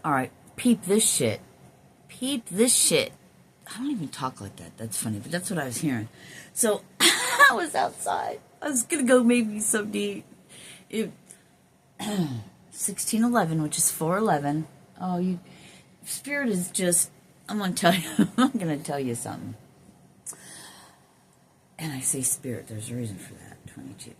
All right, peep this shit. Peep this shit. I don't even talk like that. That's funny, but that's what I was hearing. So I was outside. I was gonna go maybe someday. 1611, which is 411. Oh, you spirit is just. I'm gonna tell you. I'm gonna tell you something. And I say spirit. There's a reason for that. 22,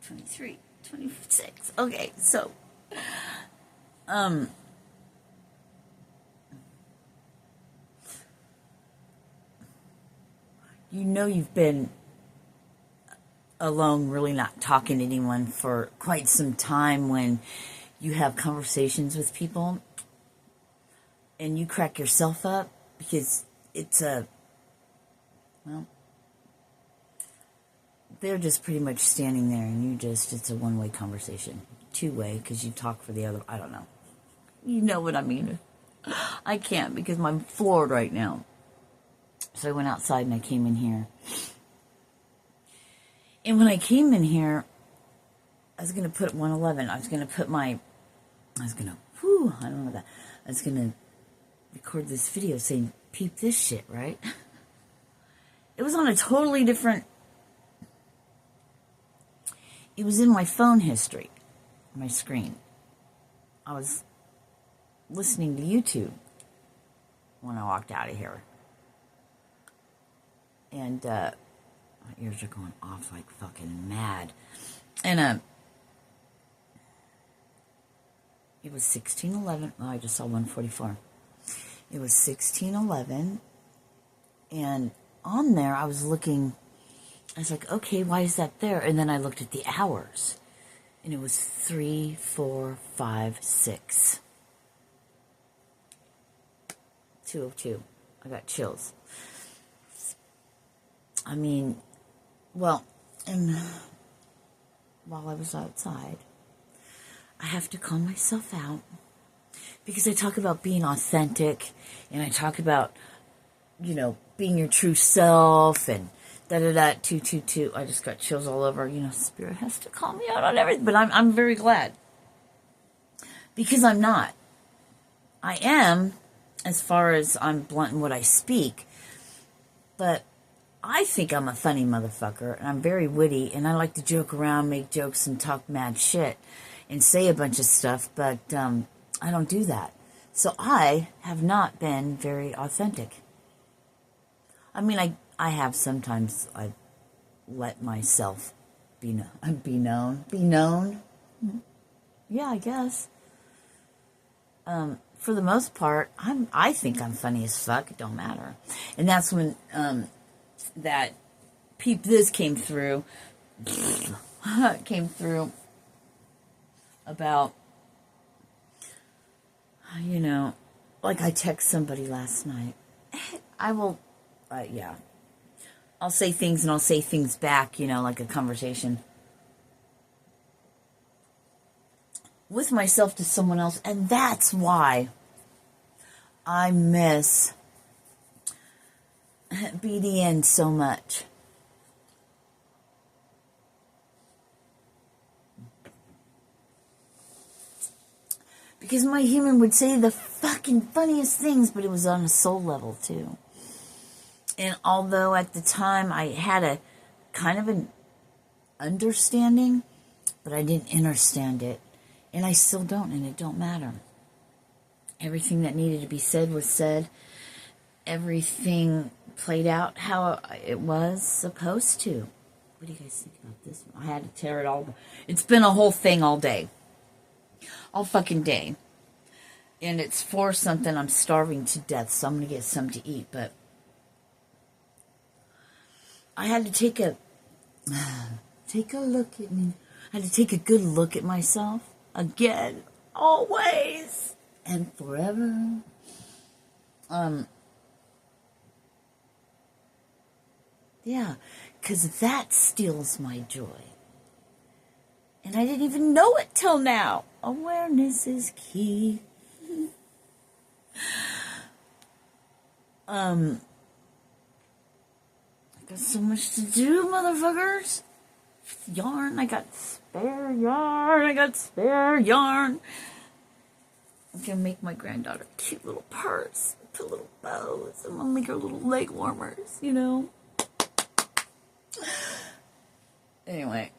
23, 26. Okay, so. You know you've been alone, really not talking to anyone for quite some time when you have conversations with people and you crack yourself up because they're just pretty much standing there and it's a one-way conversation. Two-way because you talk for the other, I don't know. You know what I mean. I can't because I'm floored right now. So I went outside and I came in here. And when I came in here, I was going to put 111. I was going to record this video saying, peep this shit, right? It was on a totally different, it was in my phone history, my screen. I was listening to YouTube when I walked out of here. And my ears are going off like fucking mad. And it was 1611. Oh, I just saw 144. It was 1611. And on there, I was looking. I was like, okay, why is that there? And then I looked at the hours. And it was 3, 4, 5, 6. 2:02. I got chills. I mean, and while I was outside, I have to calm myself out because I talk about being authentic and I talk about, being your true self and da-da-da, 222. I just got chills all over. Spirit has to calm me out on everything, but I'm very glad because I'm not. I am, as far as I'm blunt in what I speak, but I think I'm a funny motherfucker, and I'm very witty, and I like to joke around, make jokes, and talk mad shit, and say a bunch of stuff, but I don't do that. So I have not been very authentic. I mean, I have sometimes, I let myself be known. Be known? Yeah, I guess. For the most part, I think I'm funny as fuck. It don't matter. And that's when that Peep This came through. About, like I text somebody last night. I will, I'll say things and I'll say things back, like a conversation with myself to someone else. And that's why I miss BDN so much. Because my human would say the fucking funniest things, but it was on a soul level too. And although at the time I had a kind of an understanding, but I didn't understand it. And I still don't, and it don't matter. Everything that needed to be said was said. Everything played out how it was supposed to. What do you guys think about this one? I had to tear it all. It's been a whole thing all day. All fucking day. And it's 4 something. I'm starving to death, so I'm going to get something to eat. But I had to take a look at me. I had to take a good look at myself. Again. Always. And forever. Yeah, because that steals my joy. And I didn't even know it till now. Awareness is key. I got so much to do, motherfuckers. Yarn. I got spare yarn. I'm going to make my granddaughter a cute little purse. Put little bows. I'm going to make her little leg warmers, you know. Anyway.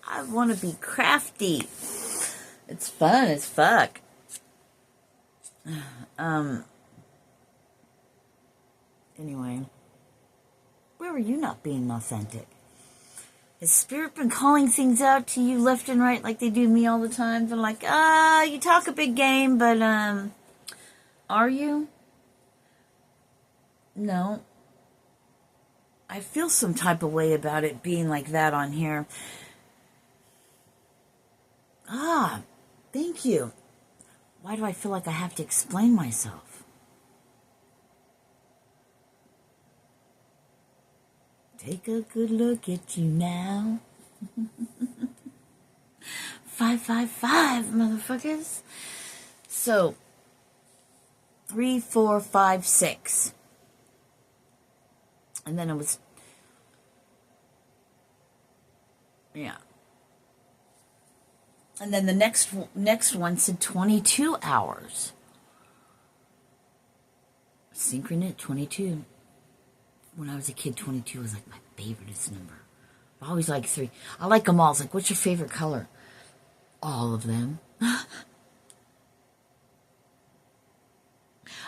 I want to be crafty. It's fun as fuck. Anyway. Where are you not being authentic? Has Spirit been calling things out to you left and right like they do me all the time? They're like, you talk a big game, but, are you? No. I feel some type of way about it being like that on here. Thank you. Why do I feel like I have to explain myself? Take a good look at you now. 555, motherfuckers. So, 3, 4, 5, 6. And then it was... Yeah. And then the next one said 22 hours. Synchronous 22. When I was a kid, 22 was like my favoriteest number. I always liked 3. I like them all. It's like, what's your favorite color? All of them.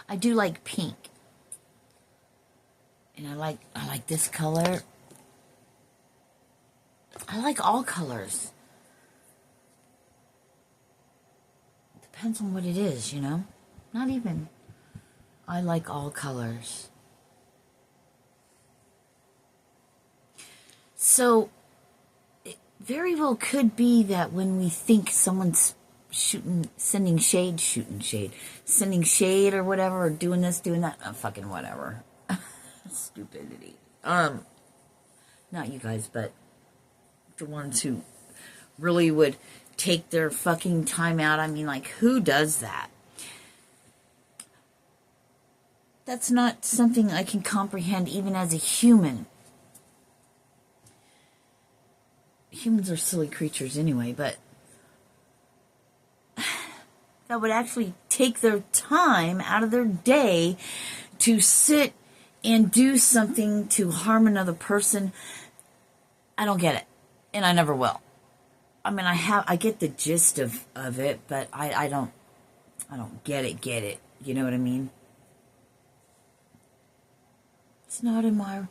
I do like pink. And I like this color. I like all colors. Depends on what it is, you know? Not even. I like all colors. So, it very well could be that when we think someone's sending shade or whatever, or doing this, doing that, fucking whatever. Stupidity. Not you guys, but the ones who really would take their fucking time out. I mean, like, who does that? That's not something I can comprehend even as a human. Humans are silly creatures anyway, but that would actually take their time out of their day to sit and do something to harm another person. I don't get it, and I never will. I mean, I get the gist of it, but I don't get it. You know what I mean? It's not in my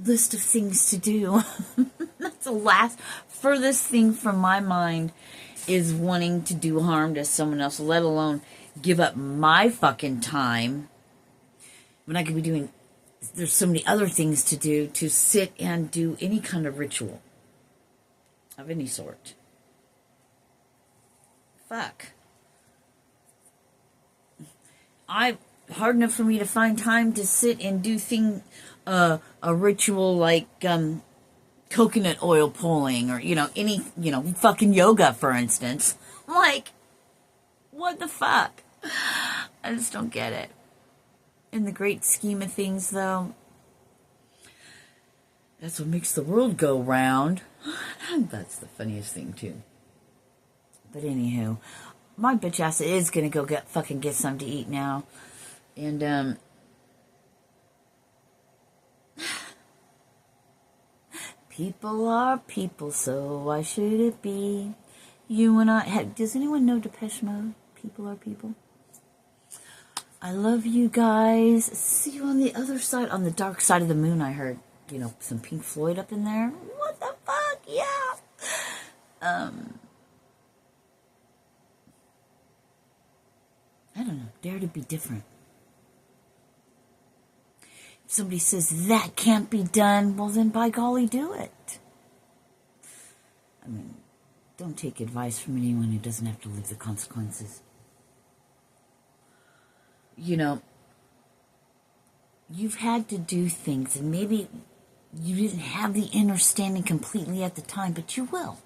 list of things to do. That's the furthest thing from my mind is wanting to do harm to someone else, let alone give up my fucking time when I could be doing, there's so many other things to do, to sit and do any kind of ritual of any sort. Fuck. Hard enough for me to find time to sit and do a ritual like coconut oil pulling, or any fucking yoga, for instance. Like, what the fuck? I just don't get it. In the great scheme of things, though, that's what makes the world go round. That's the funniest thing too. But anywho, my bitch ass is gonna go get some to eat now. And, people are people, so why should it be you and I? Does anyone know Depeche Mode? People are people. I love you guys. See you on the other side, on the dark side of the moon. I heard, some Pink Floyd up in there. What the fuck? Yeah. I don't know. Dare to be different. If somebody says that can't be done, well then by golly, do it. I mean, don't take advice from anyone who doesn't have to live the consequences. You've had to do things, and maybe you didn't have the understanding completely at the time, but you will.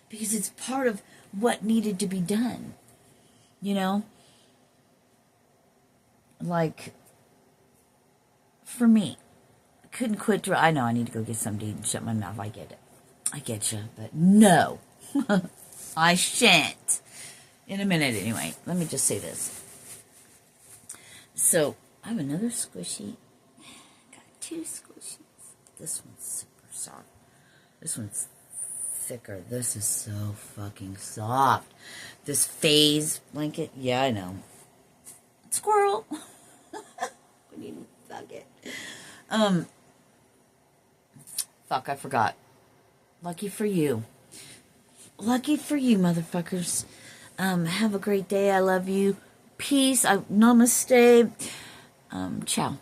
Because it's part of what needed to be done. Like, for me, I couldn't quit. I know I need to go get something to eat and shut my mouth. I get it. I get you. But no, I shan't. In a minute, anyway. Let me just say this. So, I have another squishy. Got 2 squishies. This one's super soft. This one's thicker. This is so fucking soft. This phase blanket. Yeah, I know. Squirrel. We need to fuck it. Fuck, I forgot. Lucky for you. Lucky for you, motherfuckers. Have a great day. I love you. Peace. Namaste. Ciao.